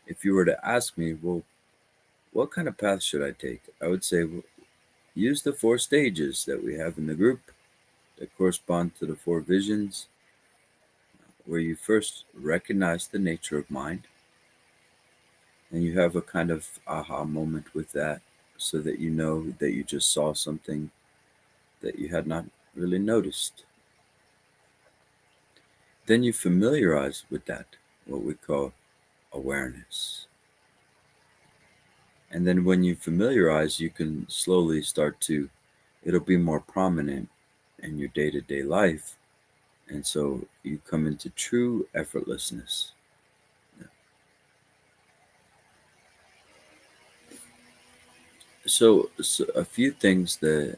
if you were to ask me, well, what kind of path should I take? I would say, well, use the 4 stages that we have in the group that correspond to the 4 visions, where you first recognize the nature of mind, and you have a kind of aha moment with that, so that you know that you just saw something that you had not really noticed. Then you familiarize with that, what we call awareness. And then when you familiarize, you can slowly start to, it'll be more prominent in your day to day life. And so you come into true effortlessness. So a few things that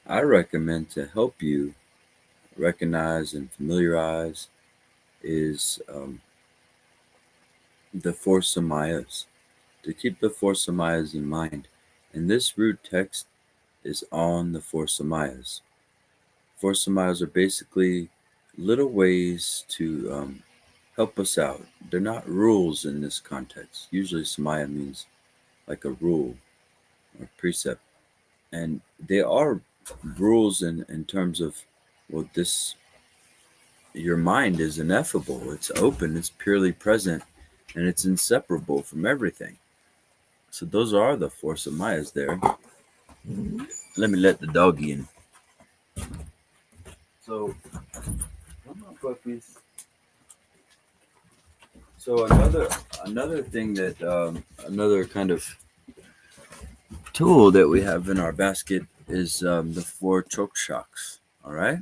I recommend to help you recognize and familiarize is the 4 samayas. To keep the 4 samayas in mind. And this root text is on the 4 samayas. 4 samayas are basically little ways to help us out. They're not rules in this context. Usually, samaya means like a rule or precept. And they are rules in terms of, well, this, your mind is ineffable, it's open, it's purely present, and it's inseparable from everything. So, those are the 4 samayas there. Let me let the doggy in. So, come on, puppies. So another thing that another kind of tool that we have in our basket is the 4 chokshaks. All right,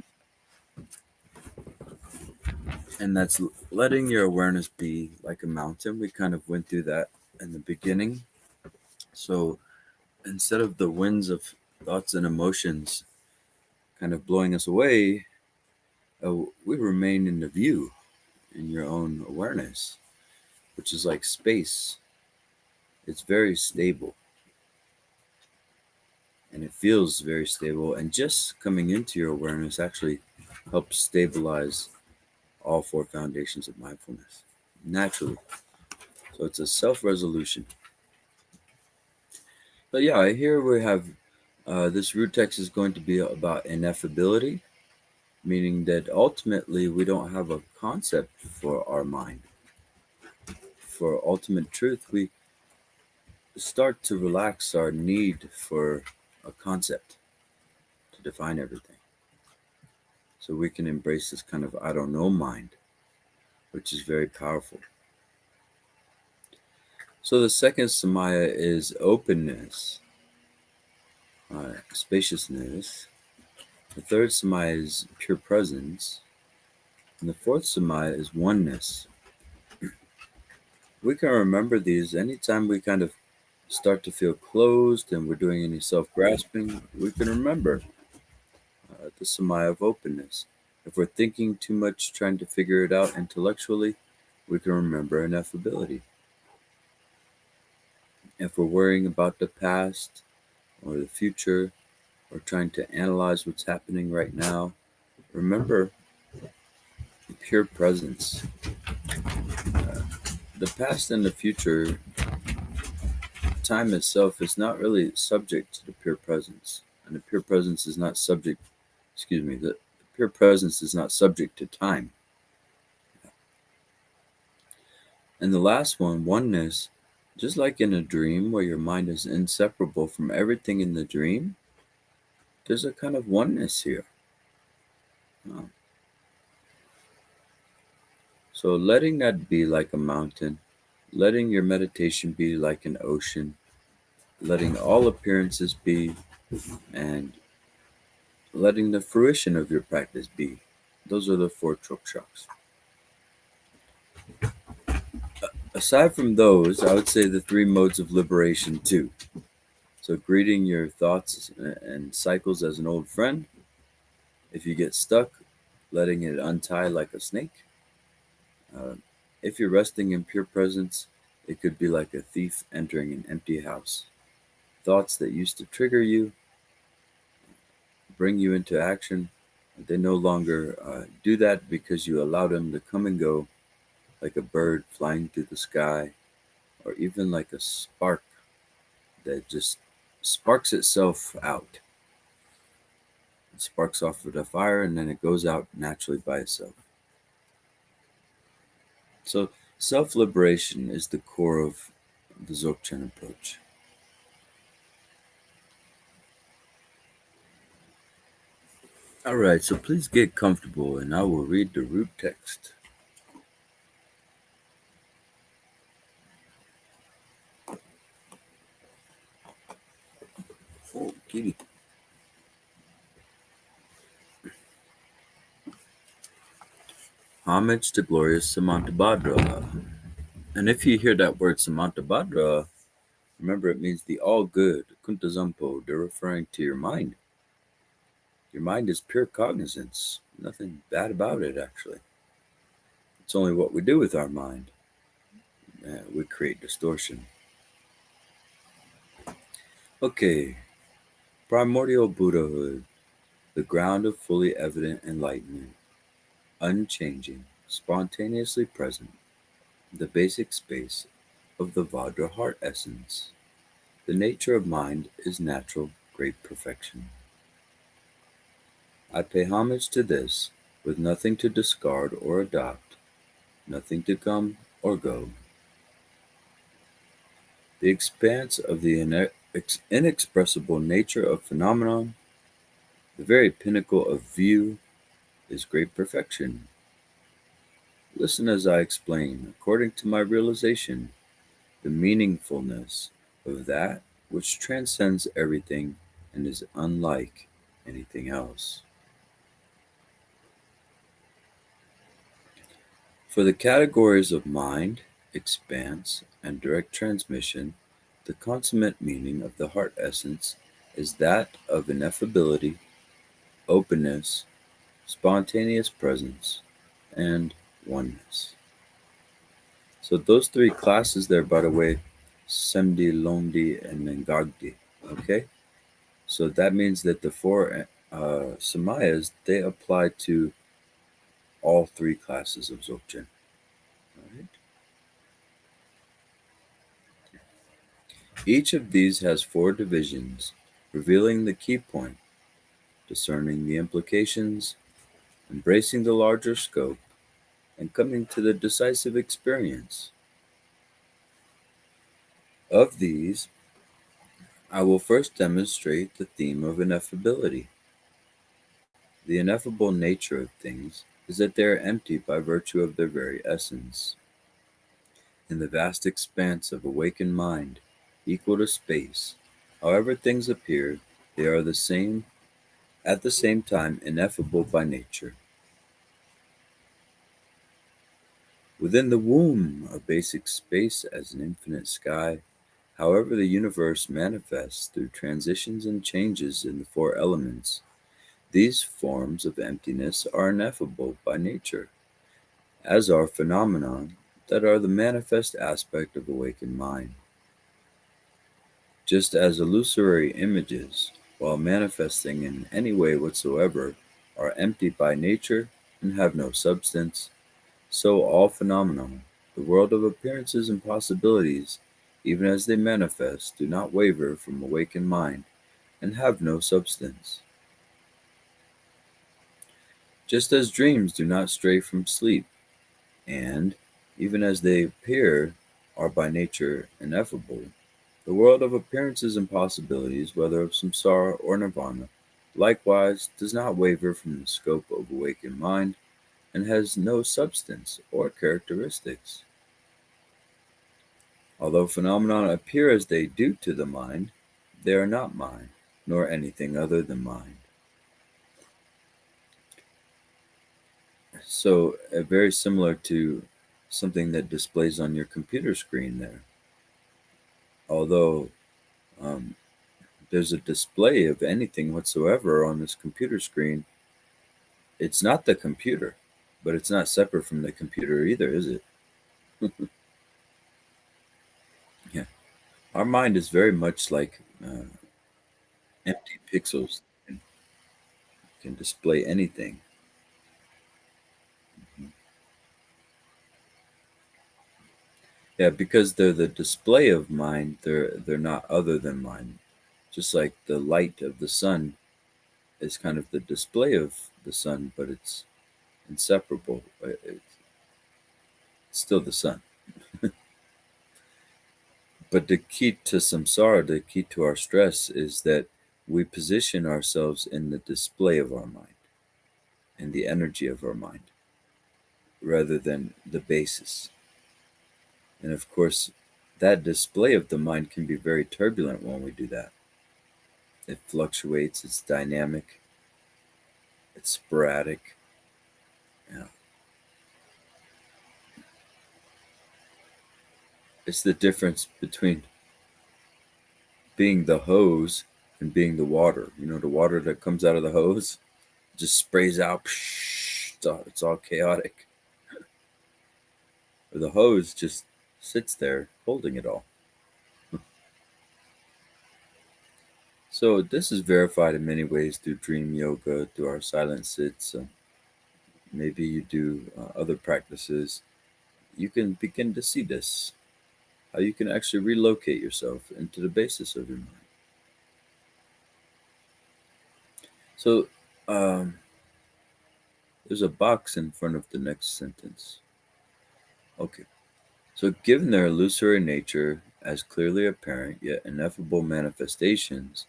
and that's letting your awareness be like a mountain. We kind of went through that in the beginning. So instead of the winds of thoughts and emotions kind of blowing us away, we remain in the view in your own awareness, which is like space. It's very stable. And it feels very stable. And just coming into your awareness actually helps stabilize all 4 foundations of mindfulness naturally. So it's a self resolution. But yeah, here we have this root text is going to be about ineffability, meaning that ultimately we don't have a concept for our mind. For ultimate truth, we start to relax our need for a concept to define everything. So we can embrace this kind of I don't know mind, which is very powerful. So the second samaya is openness, spaciousness. The third samaya is pure presence. And the fourth samaya is oneness. We can remember these anytime we kind of start to feel closed and we're doing any self grasping. We can remember the samaya of openness. If we're thinking too much, trying to figure it out intellectually, we can remember ineffability. If we're worrying about the past or the future or trying to analyze what's happening right now, remember pure presence. The past and the future, time itself is not really subject to the pure presence. And the pure presence is not subject, the pure presence is not subject to time. And the last one, oneness, just like in a dream where your mind is inseparable from everything in the dream, there's a kind of oneness here. So letting that be like a mountain, letting your meditation be like an ocean, letting all appearances be, and letting the fruition of your practice be. Those are the 4 chokshaks. Aside from those, I would say the 3 modes of liberation too. So greeting your thoughts and cycles as an old friend. If you get stuck, letting it untie like a snake. If you're resting in pure presence, it could be like a thief entering an empty house. Thoughts that used to trigger you, bring you into action, they no longer do that because you allow them to come and go like a bird flying through the sky or even like a spark that just sparks itself out. It sparks off with a fire and then it goes out naturally by itself. So self-liberation is the core of the Dzogchen approach. Alright, so please get comfortable and I will read the root text. Oh, kitty. Homage to glorious Samantabhadra. And if you hear that word Samantabhadra, remember it means the all good, Kuntazampo. They're referring to your mind. Your mind is pure cognizance. Nothing bad about it, actually. It's only what we do with our mind. We create distortion. Okay, primordial Buddhahood, the ground of fully evident enlightenment, unchanging, spontaneously present, the basic space of the Vajra heart essence. The nature of mind is natural, great perfection. I pay homage to this, with nothing to discard or adopt, nothing to come or go. The expanse of the inexpressible nature of phenomenon, the very pinnacle of view, is great perfection. Listen as I explain, according to my realization, the meaningfulness of that which transcends everything and is unlike anything else. For the categories of mind, expanse, and direct transmission, the consummate meaning of the heart essence is that of ineffability, openness, spontaneous presence, and oneness. So those three classes there, by the way, Semdi, Longdi, and Mengagdi. Okay? So that means that the four Samayas, they apply to all three classes of Dzogchen. Right? Each of these has four divisions, revealing the key point, discerning the implications, embracing the larger scope, and coming to the decisive experience. Of these, I will first demonstrate the theme of ineffability. The ineffable nature of things is that they are empty by virtue of their very essence. In the vast expanse of awakened mind, equal to space, however things appear, they are the same, at the same time ineffable by nature. Within the womb of basic space as an infinite sky, however the universe manifests through transitions and changes in the four elements, these forms of emptiness are ineffable by nature, as are phenomena that are the manifest aspect of awakened mind. Just as illusory images, while manifesting in any way whatsoever, are empty by nature and have no substance, so all phenomena, the world of appearances and possibilities, even as they manifest, do not waver from awakened mind and have no substance. Just as dreams do not stray from sleep, and, even as they appear, are by nature ineffable, the world of appearances and possibilities, whether of samsara or nirvana, likewise does not waver from the scope of awakened mind and has no substance or characteristics. Although phenomena appear as they do to the mind, they are not mind, nor anything other than mind. So, very similar to something that displays on your computer screen there. Although um, there's a display of anything whatsoever on this computer screen, it's not the computer, but it's not separate from the computer either, is it? Yeah. Our mind is very much like empty pixels and can display anything. Yeah, because they're the display of mind, they're not other than mind. Just like the light of the sun is kind of the display of the sun, but it's inseparable. It's still the sun. But the key to samsara, the key to our stress, is that we position ourselves in the display of our mind and the energy of our mind rather than the basis. And of course, that display of the mind can be very turbulent when we do that. It fluctuates, it's dynamic, it's sporadic. Yeah. It's the difference between being the hose and being the water. You know, the water that comes out of the hose just sprays out. It's all chaotic. Or the hose just sits there holding it all. So this is verified in many ways through dream yoga, through our silent sits. Maybe you do other practices. You can begin to see this, how you can actually relocate yourself into the basis of your mind. So um, there's a box in front of the next sentence. Okay. So given their illusory nature as clearly apparent yet ineffable manifestations,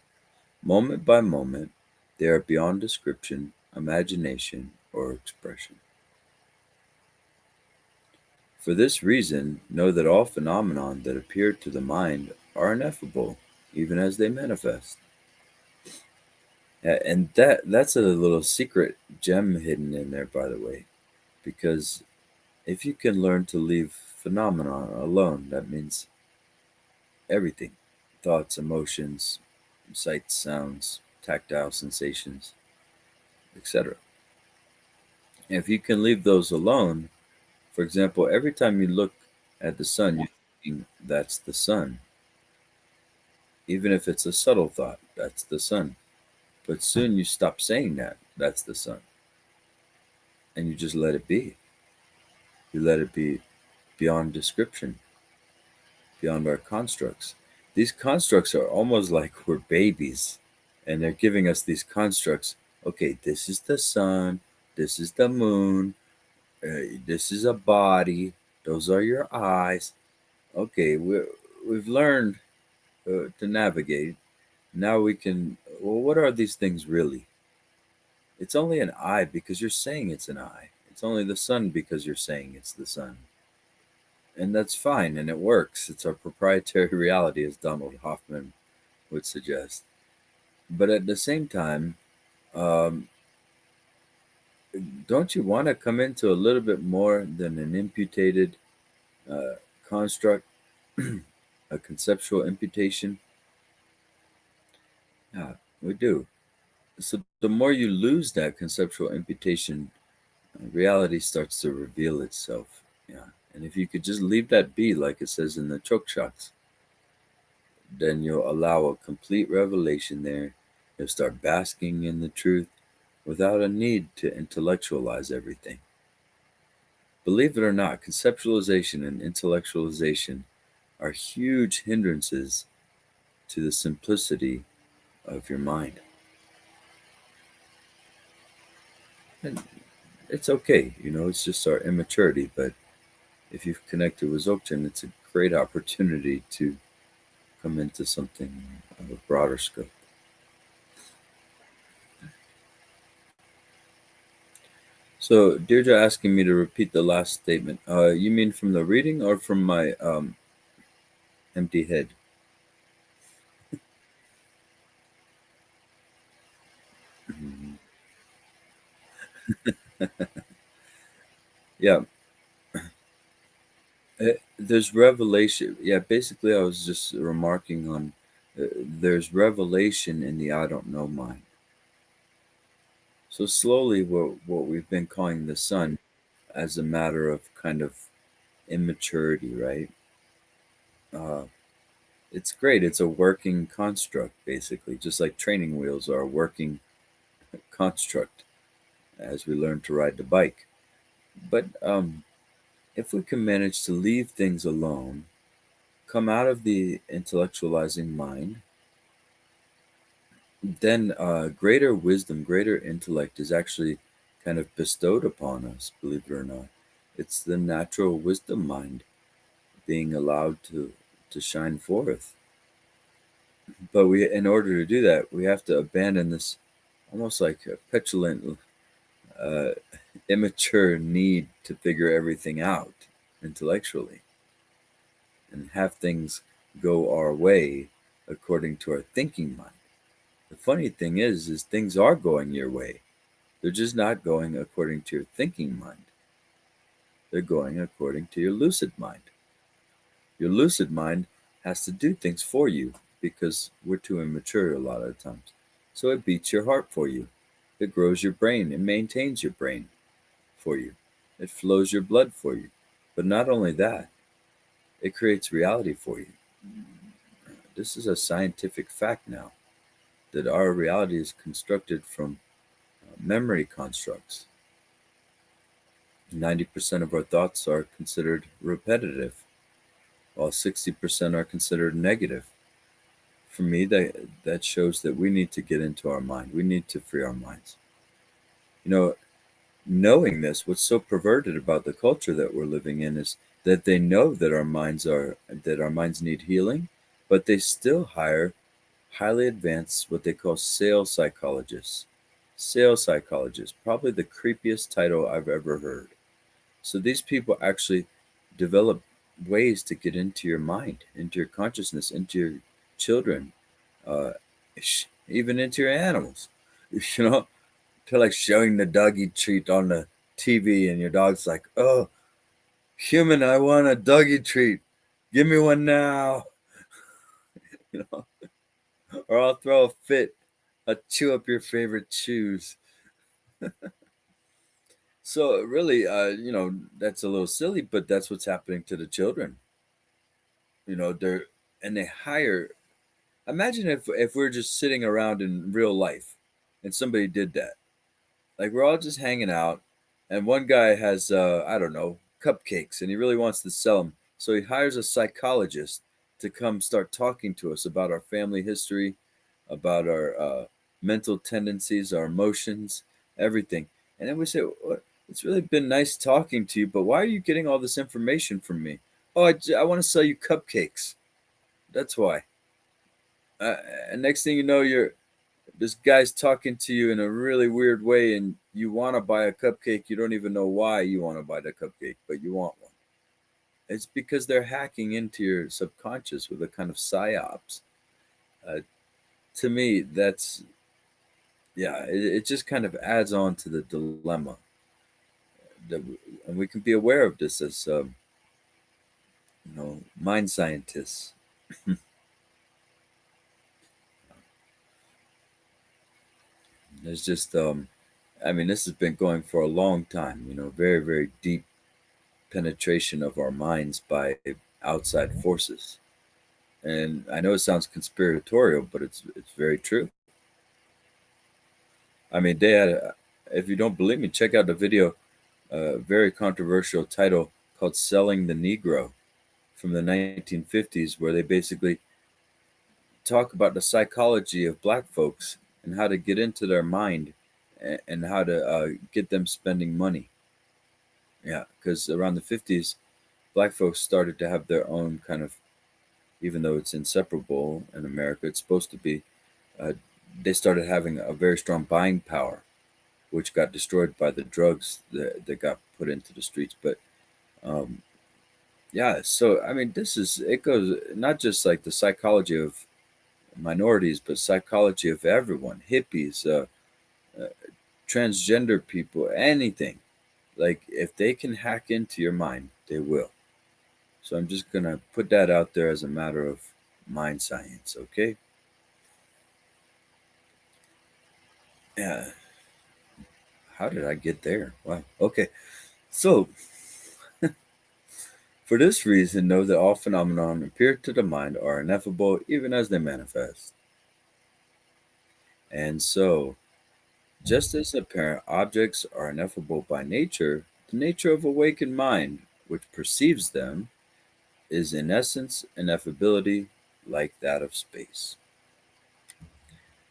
moment by moment, they are beyond description, imagination, or expression. For this reason, know that all phenomena that appear to the mind are ineffable, even as they manifest. And that's a little secret gem hidden in there, by the way, because if you can learn to leave phenomena alone, that means everything: thoughts, emotions, sights, sounds, tactile sensations, etc. If you can leave those alone, for example, every time you look at the sun, you're thinking, that's the sun. Even if it's a subtle thought, that's the sun. But soon you stop saying that, that's the sun. And you just let it be. You let it be beyond description, beyond our constructs. These constructs are almost like we're babies, and they're giving us these constructs. Okay, this is the sun, this is the moon, this is a body, those are your eyes. Okay, we've learned to navigate. Now we can. Well, what are these things really? It's only an eye because you're saying it's an eye. It's only the sun because you're saying it's the sun. And that's fine and it works. It's our proprietary reality, as Donald Hoffman would suggest. But at the same time, um, don't you want to come into a little bit more than an imputated uh, construct, a conceptual imputation? Yeah, we do. So the more you lose that conceptual imputation, reality starts to reveal itself. Yeah. And if you could just leave that be, like it says in the Chokshaks, then you'll allow a complete revelation there. You'll start basking in the truth without a need to intellectualize everything. Believe it or not, conceptualization and intellectualization are huge hindrances to the simplicity of your mind. And it's okay, it's just our immaturity. But if you've connected with Dzogchen, it's a great opportunity to come into something of a broader scope. So Deirdre asking me to repeat the last statement. You mean from the reading or from my empty head? Mhm. Yeah, there's revelation. Yeah, basically, I was just remarking on there's revelation in the I don't know mind. So slowly, what we've been calling the sun as a matter of kind of immaturity, right? Uh, it's great. It's a working construct, basically, just like training wheels are a working construct as we learn to ride the bike. But If we can manage to leave things alone, come out of the intellectualizing mind, then greater wisdom, greater intellect is actually kind of bestowed upon us, believe it or not. It's the natural wisdom mind being allowed to shine forth. But in order to do that, we have to abandon this almost like a petulant, uh, immature need to figure everything out intellectually and have things go our way according to our thinking mind. The funny thing is things are going your way. They're just not going according to your thinking mind. They're going according to your lucid mind. Your lucid mind has to do things for you because we're too immature a lot of the times. So it beats your heart for you. It grows your brain. It maintains your brain for you. It flows your blood for you. But not only that, it creates reality for you. This is a scientific fact now that our reality is constructed from memory constructs. 90% of our thoughts are considered repetitive, while 60% are considered negative. For me, that shows that we need to get into our mind. We need to free our minds. You know, knowing this, what's so perverted about the culture that we're living in is that they know that our minds need healing, but they still hire highly advanced what they call sales psychologists. Sales psychologists, probably the creepiest title I've ever heard. So these people actually develop ways to get into your mind, into your consciousness, into your children, uh, even into your animals. You know, they're like showing the doggy treat on the TV, and your dog's like, "Oh, human, I want a doggy treat. Give me one now." You know, or I'll throw a fit. I'll chew up your favorite chews. So really, that's a little silly, but that's what's happening to the children. They're and they hire. Imagine if we're just sitting around in real life, and somebody did that. Like we're all just hanging out, and one guy has I don't know, cupcakes, and he really wants to sell them. So he hires a psychologist to come start talking to us about our family history, about our mental tendencies, our emotions, everything. And then we say, "What? It's really been nice talking to you, but why are you getting all this information from me?" "Oh, I want to sell you cupcakes. That's why." And next thing you know, this guy's talking to you in a really weird way, and you want to buy a cupcake. You don't even know why you want to buy the cupcake, but you want one. It's because they're hacking into your subconscious with a kind of psyops. Uh, to me, that's yeah. It just kind of adds on to the dilemma and we can be aware of this as mind scientists. There's just I mean, this has been going for a long time. Very very deep penetration of our minds by outside forces. And I know it sounds conspiratorial, but it's very true. I mean, if you don't believe me, check out the video, very controversial title called "Selling the Negro" from the 1950s, where they basically talk about the psychology of black folks and how to get into their mind and how to get them spending money. Yeah, because around the 50s, black folks started to have their own kind of, even though it's inseparable in America, it's supposed to be, uh, they started having a very strong buying power, which got destroyed by the drugs that got put into the streets. But um, yeah, so I mean, it goes not just like the psychology of minorities, but psychology of everyone, hippies, uh, transgender people, anything. Like if they can hack into your mind, they will. So I'm just gonna put that out there as a matter of mind science, okay? Yeah. How did I get there? Wow. Okay. So for this reason, know that all phenomena appear to the mind are ineffable even as they manifest. And so, just as apparent objects are ineffable by nature, the nature of awakened mind, which perceives them, is in essence ineffability like that of space.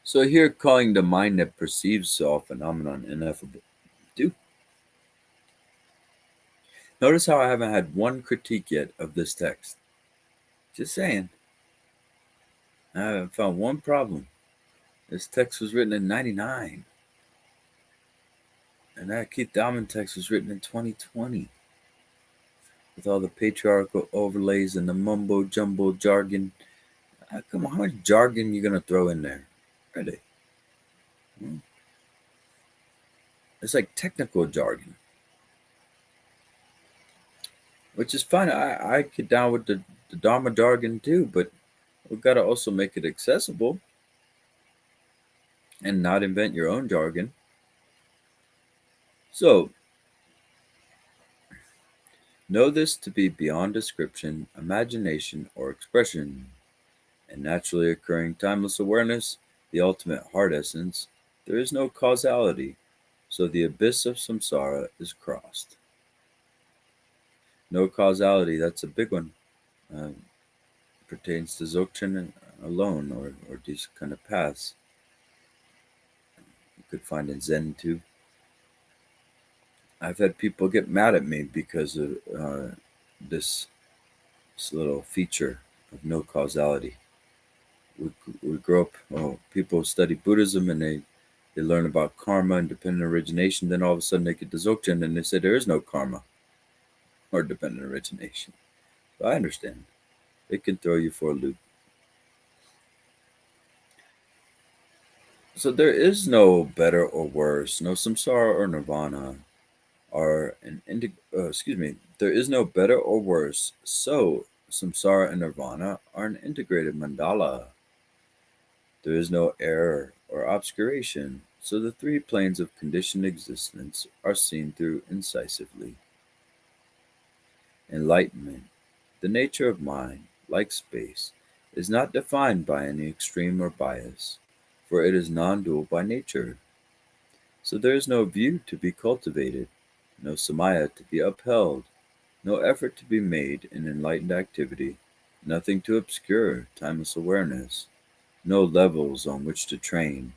So here calling the mind that perceives all phenomenon ineffable. Notice how I haven't had one critique yet of this text. Just saying. I haven't found one problem. This text was written in 99. And that Keith Diamond text was written in 2020. With all the patriarchal overlays and the mumbo jumbo jargon. Come on, how much jargon you gonna throw in there? Really? It's like technical jargon. Which is fine. I get down with the Dharma jargon too, but we've got to also make it accessible and not invent your own jargon. So, know this to be beyond description, imagination, or expression, and naturally occurring timeless awareness, the ultimate heart essence. There is no causality, so the abyss of samsara is crossed. No causality, that's a big one. Pertains to Dzogchen alone, or these kind of paths. You could find in Zen too. I've had people get mad at me because of this little feature of no causality. We grow up, people study Buddhism and they learn about karma and dependent origination. Then all of a sudden they get to Dzogchen and they say there is no karma or dependent origination. So I understand. It can throw you for a loop. So there is no better or worse, no samsara or nirvana, are there is no better or worse, so samsara and nirvana are an integrated mandala. There is no error or obscuration, so the three planes of conditioned existence are seen through incisively. Enlightenment, the nature of mind, like space, is not defined by any extreme or bias, for it is non-dual by nature. So there is no view to be cultivated, no samaya to be upheld, no effort to be made in enlightened activity, nothing to obscure timeless awareness, no levels on which to train,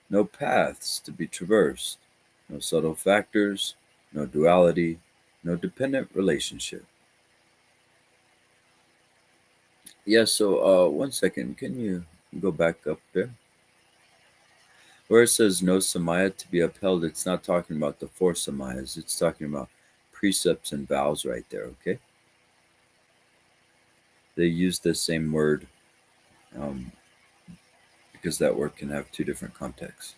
no paths to be traversed, no subtle factors, no duality, no dependent relationship. Yes, so 1 second, can you go back up there? Where it says no samaya to be upheld, it's not talking about the four samayas, it's talking about precepts and vows right there, okay? They use the same word because that word can have two different contexts.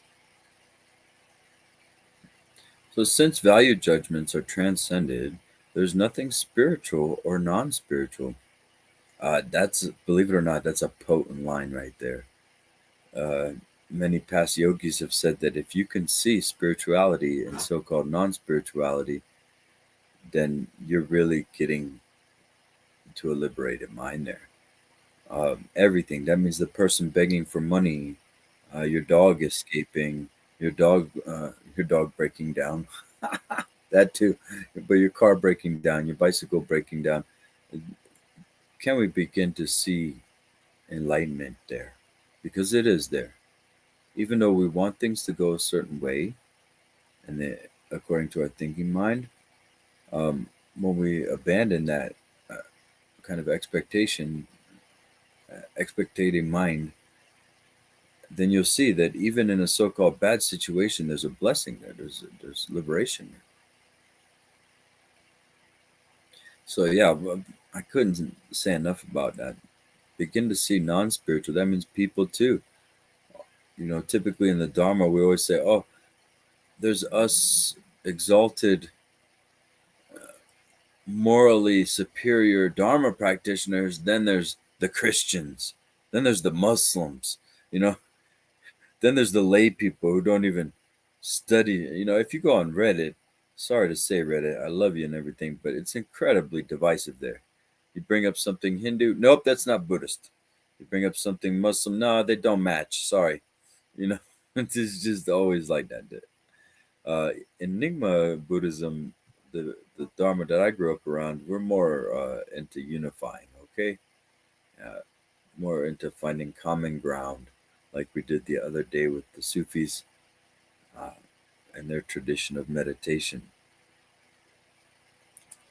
So since value judgments are transcended, there's nothing spiritual or non-spiritual. That's, believe it or not, that's a potent line right there. Many past yogis have said that if you can see spirituality and so-called non-spirituality, then you're really getting to a liberated mind there. Everything. That means the person begging for money, your dog escaping, your dog breaking down. That too. But your car breaking down, your bicycle breaking down. Can we begin to see enlightenment there? Because it is there. Even though we want things to go a certain way, and according to our thinking mind, when we abandon that kind of expectating mind, then you'll see that even in a so-called bad situation, there's a blessing there. There's liberation there. So yeah, I couldn't say enough about that. Begin to see non-spiritual. That means people too. Typically in the Dharma, we always say, "Oh, there's us exalted, morally superior Dharma practitioners. Then there's the Christians. Then there's the Muslims. Then there's the lay people who don't even study. If you go on Reddit, sorry to say Reddit, I love you and everything, but it's incredibly divisive there. You bring up something Hindu, nope, that's not Buddhist. You bring up something Muslim, no, they don't match. Sorry. It's just always like that. Enigma Buddhism, the Dharma that I grew up around, we're more into unifying, okay? Uh, More into finding common ground, like we did the other day with the Sufis uh, and their tradition of meditation.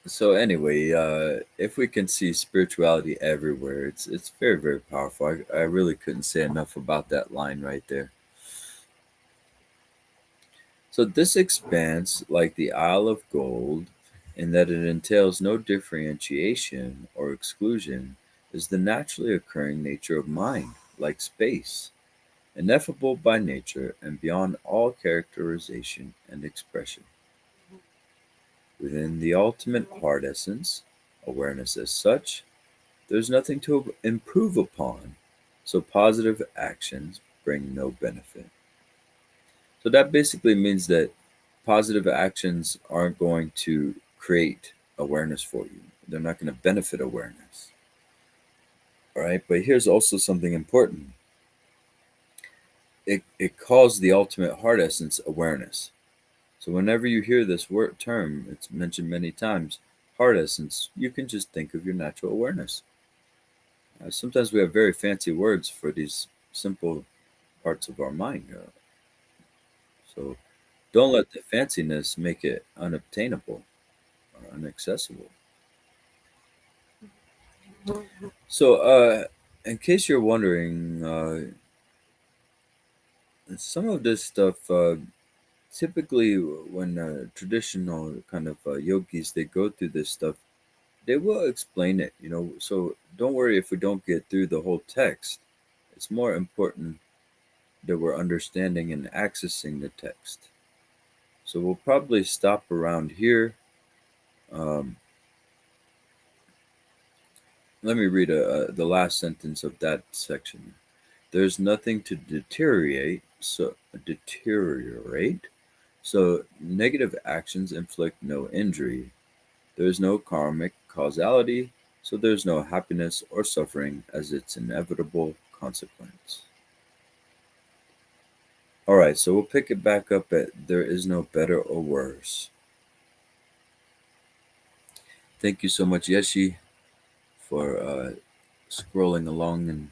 So anyway, if we can see spirituality everywhere, it's very very powerful. I really couldn't say enough about that line right there. So this expanse, like the Isle of Gold, in that it entails no differentiation or exclusion, is the naturally occurring nature of mind, like space, ineffable by nature and beyond all characterization and expression. Within the ultimate heart essence, awareness as such, there is nothing to improve upon, so positive actions bring no benefit. So that basically means that positive actions aren't going to create awareness for you. They're not going to benefit awareness. All right. But here's also something important. It calls the ultimate heart essence awareness. So whenever you hear this word term, it's mentioned many times, heart essence, you can just think of your natural awareness. Sometimes we have very fancy words for these simple parts of our mind. So don't let the fanciness make it unobtainable or inaccessible. So, in case you're wondering, some of this stuff, typically when traditional kind of yogis they go through this stuff, they will explain it. So don't worry if we don't get through the whole text. It's more important that we're understanding and accessing the text. So we'll probably stop around here. Um, Let me read the last sentence of that section. There's nothing to deteriorate. So negative actions inflict no injury. There is no karmic causality, so there's no happiness or suffering as its inevitable consequence. All right, so we'll pick it back up at there is no better or worse. Thank you so much, Yeshi, for scrolling along and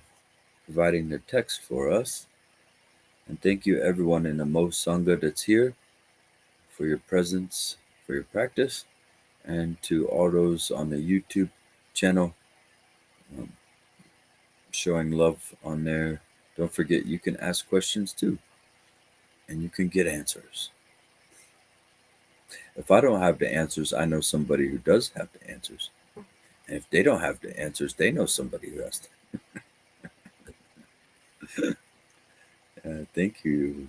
providing the text for us. And thank you, everyone in the Mo Sangha that's here, for your presence, for your practice, and to all those on the YouTube channel um, showing love on there. Don't forget, you can ask questions too, and you can get answers. If I don't have the answers, I know somebody who does have the answers. And if they don't have the answers, they know somebody who has them. Thank you.